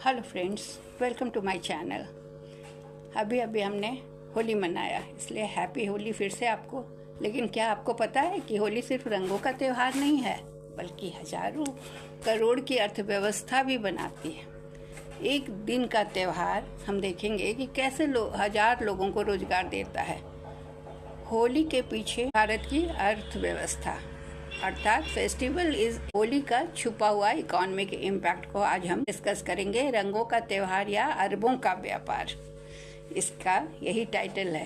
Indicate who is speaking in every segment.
Speaker 1: Hello friends, welcome to my channel. अभी हमने होली मनाया, इसलिए हैप्पी होली फिर से आपको। लेकिन क्या आपको पता है कि होली सिर्फ रंगों का त्यौहार नहीं है, बल्कि हजारों करोड़ की अर्थव्यवस्था भी बनाती है। एक दिन का त्यौहार हम देखेंगे कि कैसे हजार लोगों को रोजगार देता है। होली के पीछे भारत की अर्थव्यवस्था अर्थात फेस्टिवल इज होली का छुपा हुआ इकोनॉमिक इम्पैक्ट को आज हम डिस्कस करेंगे। रंगों का त्यौहार या अरबों का व्यापार, इसका यही टाइटल है।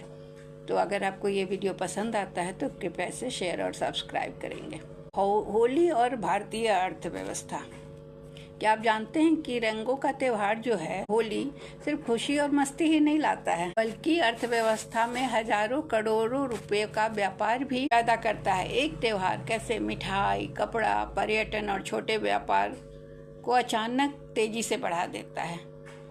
Speaker 1: तो अगर आपको ये वीडियो पसंद आता है तो कृपया इसे शेयर और सब्सक्राइब करेंगे। होली और भारतीय अर्थव्यवस्था। क्या आप जानते हैं कि रंगों का त्यौहार जो है होली सिर्फ खुशी और मस्ती ही नहीं लाता है, बल्कि अर्थव्यवस्था में हजारों करोड़ों रुपए का व्यापार भी पैदा करता है। एक त्यौहार कैसे मिठाई, कपड़ा, पर्यटन और छोटे व्यापार को अचानक तेजी से बढ़ा देता है।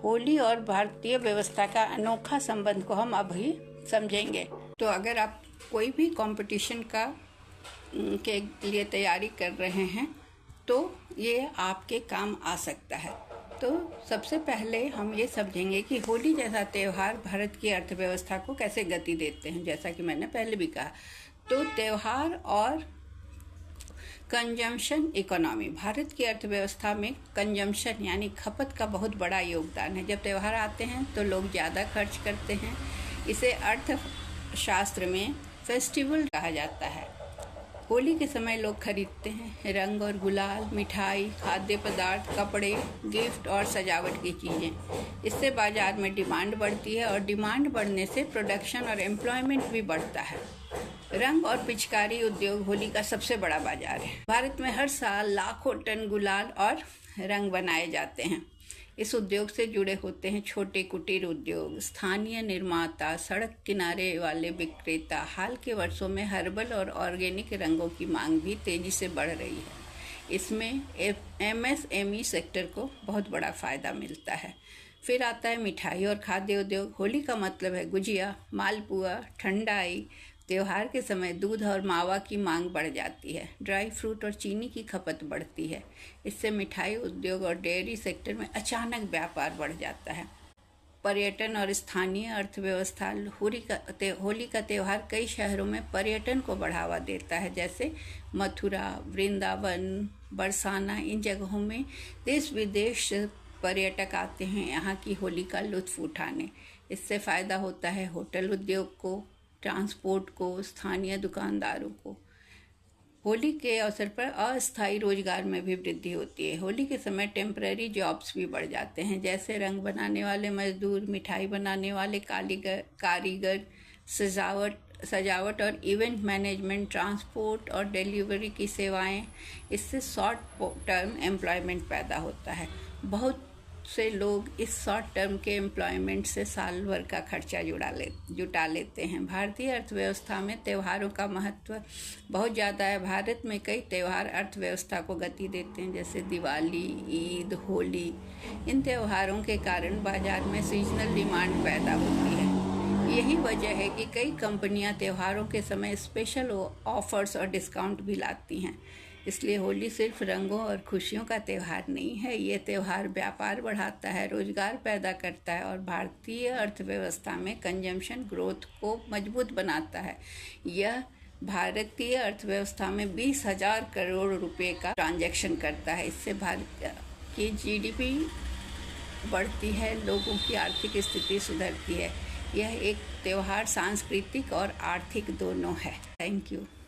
Speaker 1: होली और भारतीय व्यवस्था का अनोखा संबंध को हम अभी समझेंगे। तो अगर आप कोई भी कंपटीशन के लिए तैयारी कर रहे हैं तो ये आपके काम आ सकता है। तो सबसे पहले हम ये समझेंगे कि होली जैसा त्यौहार भारत की अर्थव्यवस्था को कैसे गति देते हैं। जैसा कि मैंने पहले भी कहा, तो त्यौहार और कंजम्पशन इकोनॉमी। भारत की अर्थव्यवस्था में कंजम्पशन यानी खपत का बहुत बड़ा योगदान है। जब त्यौहार आते हैं तो लोग ज़्यादा खर्च करते हैं। इसे अर्थशास्त्र में फेस्टिवल कहा जाता है। होली के समय लोग खरीदते हैं रंग और गुलाल, मिठाई, खाद्य पदार्थ, कपड़े, गिफ्ट और सजावट की चीज़ें। इससे बाजार में डिमांड बढ़ती है और डिमांड बढ़ने से प्रोडक्शन और एम्प्लॉयमेंट भी बढ़ता है। रंग और पिचकारी उद्योग होली का सबसे बड़ा बाजार है। भारत में हर साल लाखों टन गुलाल और रंग बनाए जाते हैं। इस उद्योग से जुड़े होते हैं छोटे कुटीर उद्योग, स्थानीय निर्माता, सड़क किनारे वाले विक्रेता। हाल के वर्षों में हर्बल और ऑर्गेनिक रंगों की मांग भी तेजी से बढ़ रही है। इसमें MSME सेक्टर को बहुत बड़ा फायदा मिलता है। फिर आता है मिठाई और खाद्य उद्योग। होली का मतलब है गुजिया, मालपुआ, ठंडाई। त्योहार के समय दूध और मावा की मांग बढ़ जाती है। ड्राई फ्रूट और चीनी की खपत बढ़ती है। इससे मिठाई उद्योग और डेयरी सेक्टर में अचानक व्यापार बढ़ जाता है। पर्यटन और स्थानीय अर्थव्यवस्था। होली का त्यौहार कई शहरों में पर्यटन को बढ़ावा देता है, जैसे मथुरा, वृंदावन, बरसाना। इन जगहों में देश विदेश से पर्यटक आते हैं यहाँ की होली का लुत्फ उठाने। इससे फ़ायदा होता है होटल उद्योग को, ट्रांसपोर्ट को, स्थानीय दुकानदारों को। होली के अवसर पर अस्थायी रोजगार में भी वृद्धि होती है। होली के समय टेम्पररी जॉब्स भी बढ़ जाते हैं, जैसे रंग बनाने वाले मजदूर, मिठाई बनाने वाले कारीगर, सजावट और इवेंट मैनेजमेंट, ट्रांसपोर्ट और डिलीवरी की सेवाएं। इससे शॉर्ट टर्म एम्प्लॉयमेंट पैदा होता है। बहुत से लोग इस शॉर्ट टर्म के एम्प्लॉयमेंट से साल भर का खर्चा जुटा लेते हैं। भारतीय अर्थव्यवस्था में त्योहारों का महत्व बहुत ज़्यादा है। भारत में कई त्यौहार अर्थव्यवस्था को गति देते हैं, जैसे दिवाली, ईद, होली। इन त्योहारों के कारण बाजार में सीजनल डिमांड पैदा होती है। यही वजह है कि कई कंपनियां त्योहारों के समय स्पेशल ऑफर्स और डिस्काउंट भी लाती हैं। इसलिए होली सिर्फ रंगों और खुशियों का त्यौहार नहीं है। ये त्यौहार व्यापार बढ़ाता है, रोजगार पैदा करता है और भारतीय अर्थव्यवस्था में कंजम्पशन ग्रोथ को मजबूत बनाता है। यह भारतीय अर्थव्यवस्था में 20,000 करोड़ रुपए का ट्रांजैक्शन करता है। इससे भारत की GDP बढ़ती है, लोगों की आर्थिक स्थिति सुधरती है। यह एक त्यौहार सांस्कृतिक और आर्थिक दोनों है। Thank you.